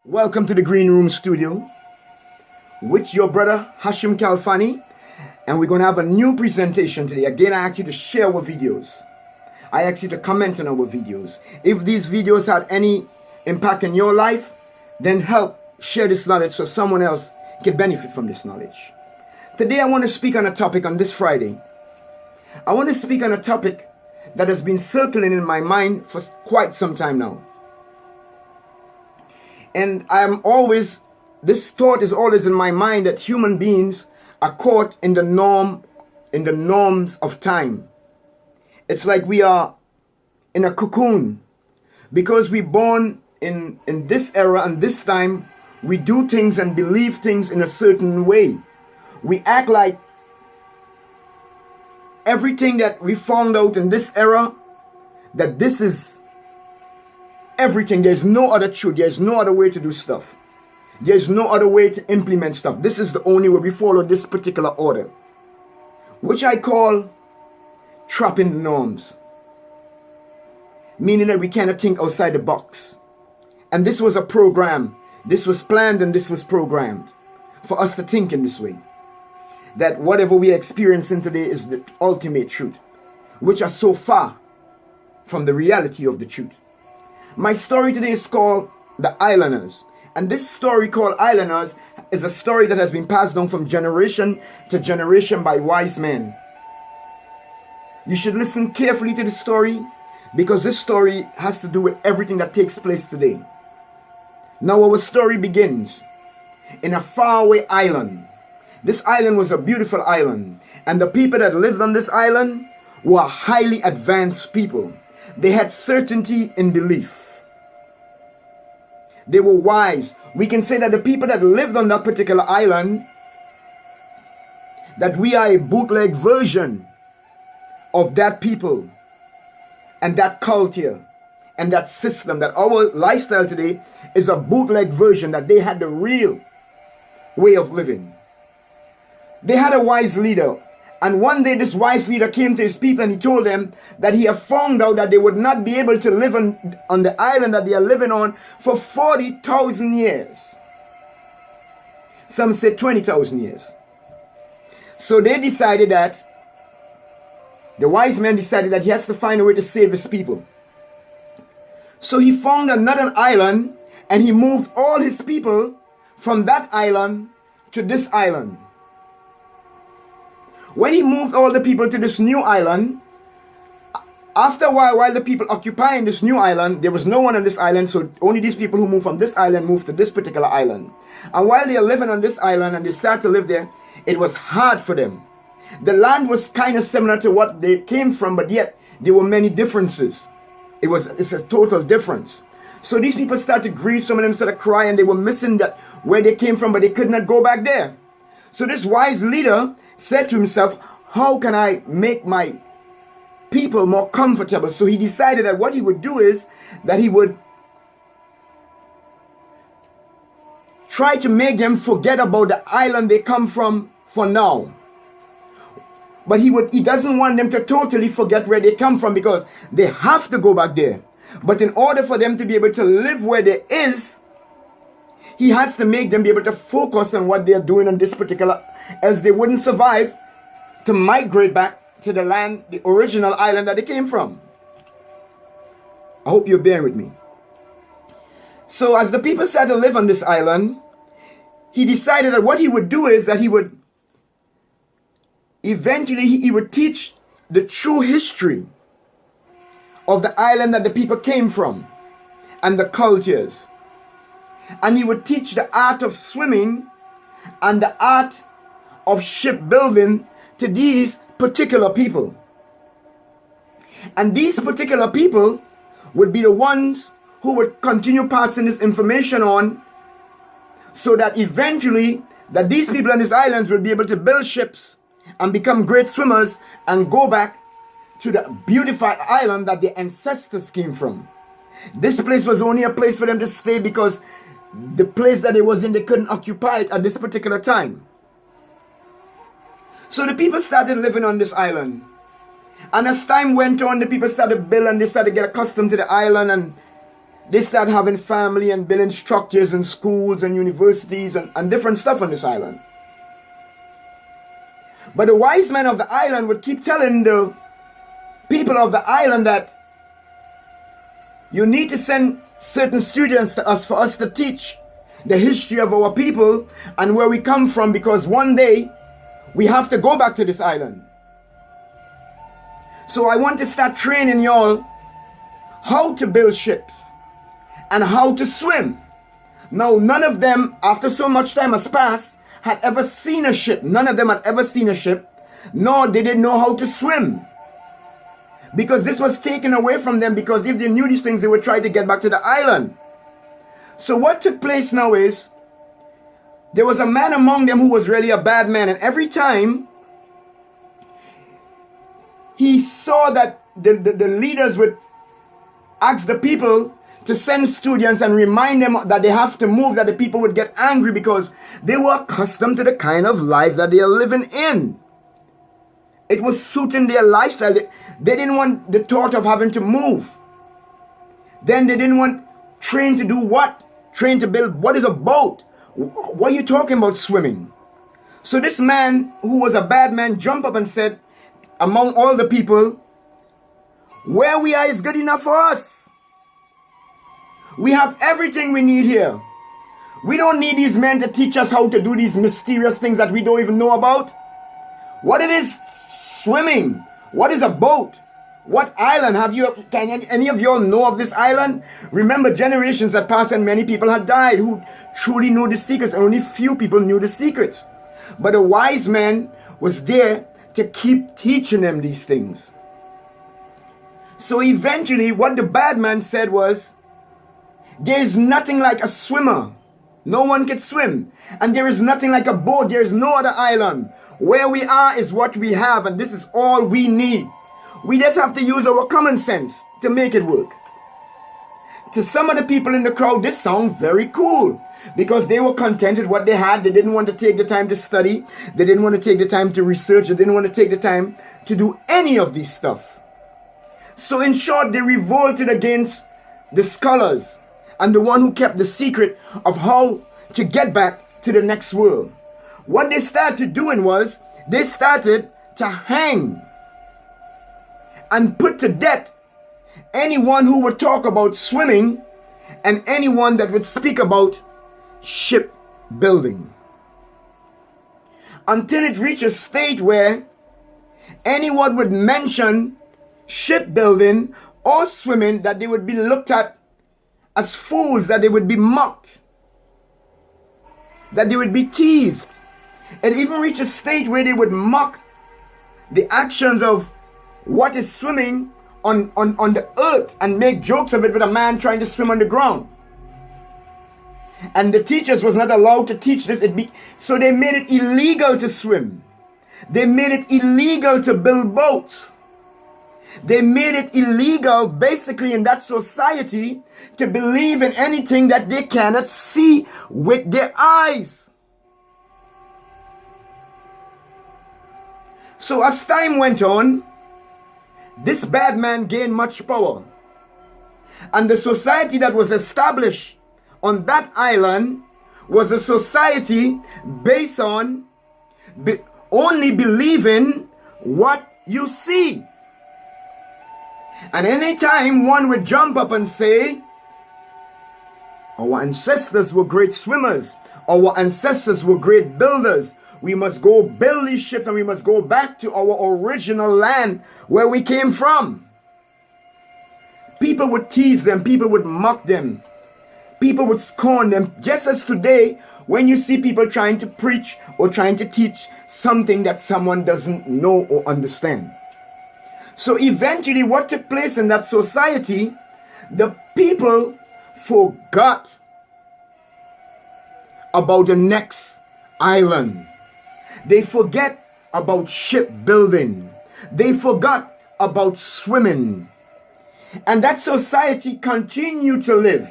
Welcome to the Green Room Studio with your brother Hashim Kalfani, and we're going to have a new presentation today. Again, I ask you to share our videos. I ask you to comment on our videos. If these videos had any impact in your life, then help share this knowledge so someone else can benefit from this knowledge. Today, I want to speak on a topic on this Friday. I want to speak on a topic that has been circling in my mind for quite some time now. And this thought is always in my mind that human beings are caught in the norms of time. It's like we are in a cocoon. Because we're born in this era and this time, we do things and believe things in a certain way. We act like everything that we found out in this era, that this is everything. There's no other truth. There's no other way to do stuff. There's no other way to implement stuff. This is the only way. We follow this particular order, which I call trapping the norms, meaning that we cannot think outside the box. And this was a program. This was planned and this was programmed for us to think in this way, that whatever we are experiencing today is the ultimate truth, which are so far from the reality of the truth. My story today is called The Islanders. And this story called Islanders is a story that has been passed down from generation to generation by wise men. You should listen carefully to this story, because this story has to do with everything that takes place today. Now our story begins in a faraway island. This island was a beautiful island, and the people that lived on this island were highly advanced people. They had certainty in belief. They were wise. We can say that the people that lived on that particular island, that we are a bootleg version of that people and that culture and that system, that our lifestyle today is a bootleg version, that they had the real way of living. They had a wise leader. And one day this wise leader came to his people and he told them that he had found out that they would not be able to live on the island that they are living on for 40,000 years. Some say 20,000 years. So they decided that, the wise man decided that he has to find a way to save his people. So he found another island and he moved all his people from that island to this island. When he moved all the people to this new island, after a while the people occupying this new island, there was no one on this island, so only these people who moved from this island moved to this particular island. And while they are living on this island and they start to live there, it was hard for them. The land was kind of similar to what they came from, but yet there were many differences. It's a total difference. So these people started to grieve, some of them started to cry, and they were missing that where they came from, but they could not go back there. So this wise leader said to himself, how can I make my people more comfortable? So he decided that what he would do is that he would try to make them forget about the island they come from for now. But he doesn't want them to totally forget where they come from, because they have to go back there. But in order for them to be able to live where there is, he has to make them be able to focus on what they are doing on this particular, else they wouldn't survive to migrate back to the land, the original island that they came from. I hope you're bearing with me. So as the people started to live on this island, he decided that what he would do is that he would teach the true history of the island that the people came from and the cultures. And he would teach the art of swimming and the art of shipbuilding to these particular people. And these particular people would be the ones who would continue passing this information on, so that eventually that these people on these islands will be able to build ships and become great swimmers and go back to the beautified island that their ancestors came from. This place was only a place for them to stay because the place that they was in, they couldn't occupy it at this particular time. So the people started living on this island. And as time went on, the people started to build and they started to get accustomed to the island, and They start having family and building structures and schools and universities and different stuff on this island. But the wise men of the island would keep telling the people of the island that you need to send certain students to us for us to teach the history of our people and where we come from, because one day we have to go back to this island. So I want to start training y'all how to build ships and how to swim. Now, none of them, after so much time has passed, had ever seen a ship. None of them had ever seen a ship, nor did they know how to swim. Because this was taken away from them, because if they knew these things, they would try to get back to the island. So what took place now is, there was a man among them who was really a bad man, and every time he saw that the leaders would ask the people to send students and remind them that they have to move, that the people would get angry because they were accustomed to the kind of life that they are living in. It was suiting their lifestyle. They didn't want the thought of having to move. Then they didn't want train to do what? Train to build. What is a boat? What are you talking about swimming? So this man, who was a bad man, jumped up and said, among all the people, where we are is good enough for us. We have everything we need here. We don't need these men to teach us how to do these mysterious things that we don't even know about. What it is swimming? What is a boat? What island have you? Can any of you all know of this island? Remember, generations had passed and many people had died who truly knew the secrets, and only few people knew the secrets. But a wise man was there to keep teaching them these things. So eventually what the bad man said was, there is nothing like a swimmer. No one can swim. And there is nothing like a boat. There is no other island. Where we are is what we have, and this is all we need. We just have to use our common sense to make it work. To some of the people in the crowd, this sounds very cool, because they were content with what they had. They didn't want to take the time to study. They didn't want to take the time to research. They didn't want to take the time to do any of this stuff. So in short, they revolted against the scholars and the one who kept the secret of how to get back to the next world. What they started doing was, they started to hang and put to death anyone who would talk about swimming and anyone that would speak about ship building, until it reached a state where anyone would mention shipbuilding or swimming, that they would be looked at as fools, that they would be mocked, that they would be teased. It even reached a state where they would mock the actions of what is swimming on the earth and make jokes of it with a man trying to swim on the ground. And the teachers was not allowed to teach this. So they made it illegal to swim. They made it illegal to build boats. They made it illegal, basically, in that society to believe in anything that they cannot see with their eyes. So as time went on, this bad man gained much power. And the society that was established on that island was a society based on only believing what you see. And anytime one would jump up and say, our ancestors were great swimmers, our ancestors were great builders, we must go build these ships and we must go back to our original land where we came from. People would tease them, people would mock them, people would scorn them, just as today when you see people trying to preach or trying to teach something that someone doesn't know or understand. So eventually what took place in that society, the people forgot about the next island. They forget about shipbuilding. They forgot about swimming. And that society continued to live.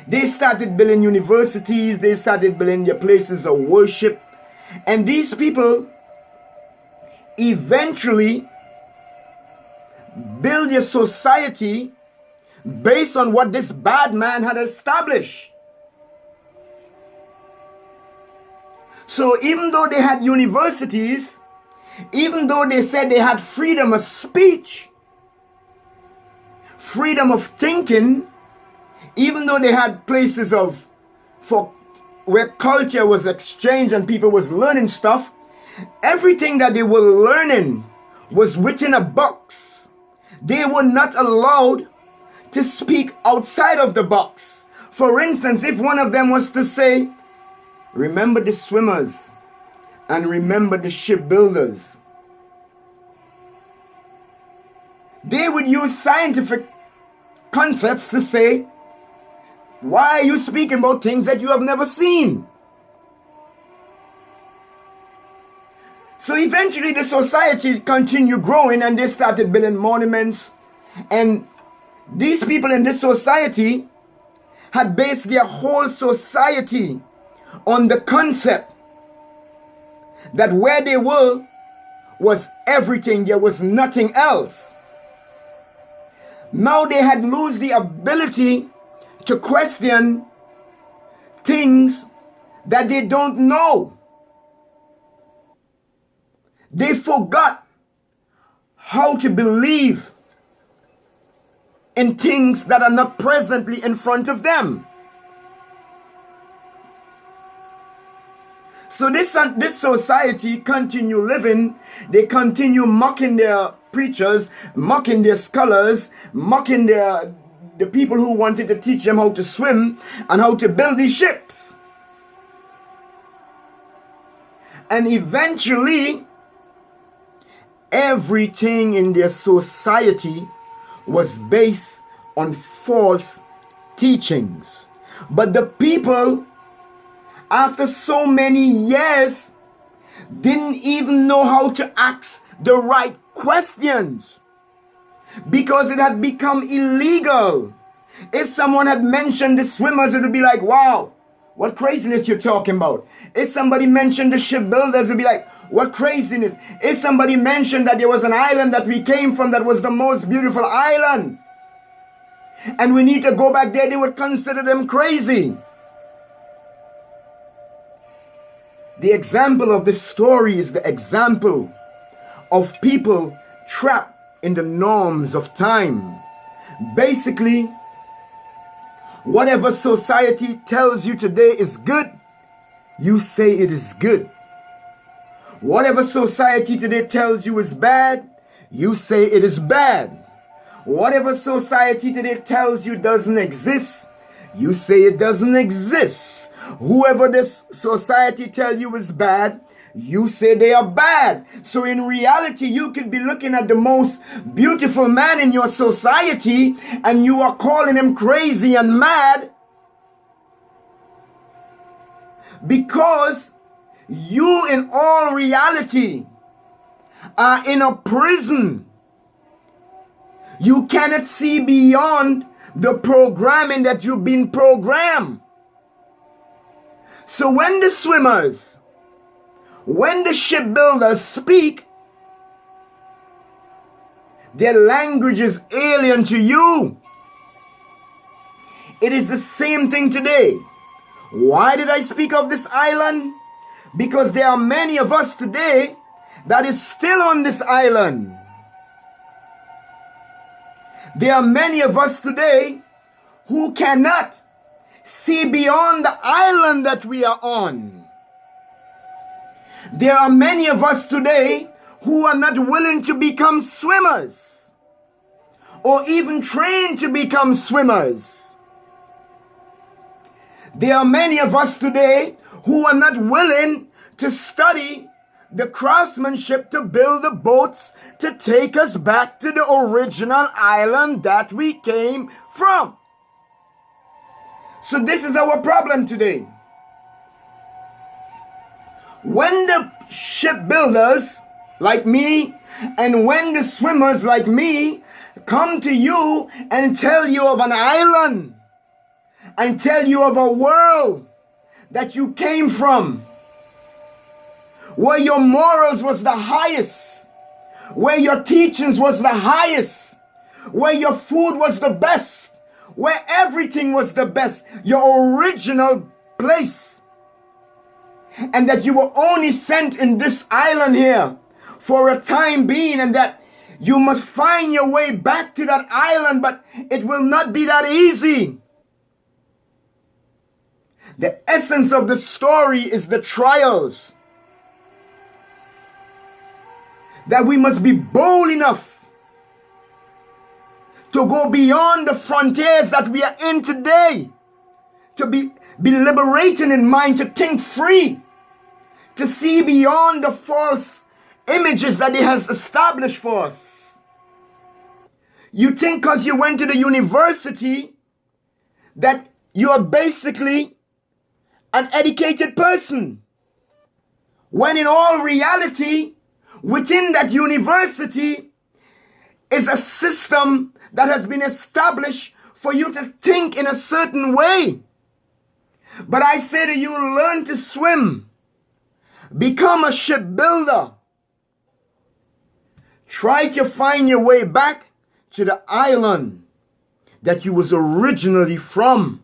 They started building universities. They started building their places of worship. And these people eventually build a society based on what this bad man had established. So even though they had universities, even though they said they had freedom of speech, freedom of thinking, even though they had places where culture was exchanged and people was learning stuff, everything that they were learning was within a box. They were not allowed to speak outside of the box. For instance, if one of them was to say, remember the swimmers and remember the shipbuilders, they would use scientific concepts to say, why are you speaking about things that you have never seen? So eventually the society continued growing and they started building monuments. And these people in this society had based their whole society on the concept that where they were was everything, there was nothing else. Now they had lost the ability to question things that they don't know. They forgot how to believe in things that are not presently in front of them. So this society continue living. They continue mocking their preachers, mocking their scholars, mocking the people who wanted to teach them how to swim and how to build these ships. And eventually, everything in their society was based on false teachings. But the people, after so many years, didn't even know how to ask the right questions because it had become illegal. If someone had mentioned the swimmers, it would be like, wow, what craziness you're talking about. If somebody mentioned the shipbuilders, it would be like, what craziness. If somebody mentioned that there was an island that we came from that was the most beautiful island, and we need to go back there, they would consider them crazy. The example of this story is the example of people trapped in the norms of time. Basically, whatever society tells you today is good, you say it is good. Whatever society today tells you is bad, you say it is bad. Whatever society today tells you doesn't exist, you say it doesn't exist. Whoever this society tells you is bad, you say they are bad. So in reality, you could be looking at the most beautiful man in your society and you are calling him crazy and mad because you in all reality are in a prison. You cannot see beyond the programming that you've been programmed. So when the swimmers, when the shipbuilders speak, their language is alien to you. It is the same thing today. Why did I speak of this island? Because there are many of us today that is still on this island. There are many of us today who cannot see beyond the island that we are on. There are many of us today who are not willing to become swimmers or even trained to become swimmers. There are many of us today who are not willing to study the craftsmanship to build the boats to take us back to the original island that we came from. So this is our problem today. When the shipbuilders like me and when the swimmers like me come to you and tell you of an island and tell you of a world that you came from, where your morals was the highest, where your teachings was the highest, where your food was the best, where everything was the best, your original place, and that you were only sent in this island here for a time being, and that you must find your way back to that island, but it will not be that easy. The essence of the story is the trials. That we must be bold enough to go beyond the frontiers that we are in today, to be liberated in mind, to think free, to see beyond the false images that He has established for us. You think because you went to the university that you are basically an educated person, when in all reality, within that university is a system that has been established for you to think in a certain way. But I say to you, learn to swim. Become a shipbuilder. Try to find your way back to the island that you was originally from.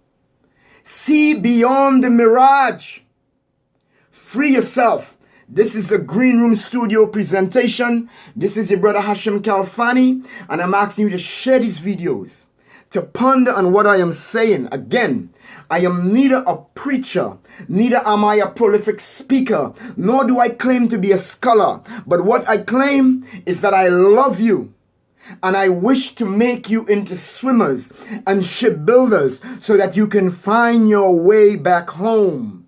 See beyond the mirage. Free yourself. This is the Green Room Studio presentation. This is your brother Hashem Kalfani, and I'm asking you to share these videos, to ponder on what I am saying. Again, I am neither a preacher, neither am I a prolific speaker, nor do I claim to be a scholar. But what I claim is that I love you, and I wish to make you into swimmers and shipbuilders so that you can find your way back home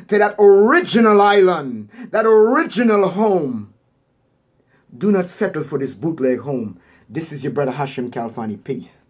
to that original island, that original home. Do not settle for this bootleg home. This is your brother Hashem Kalfani. Peace.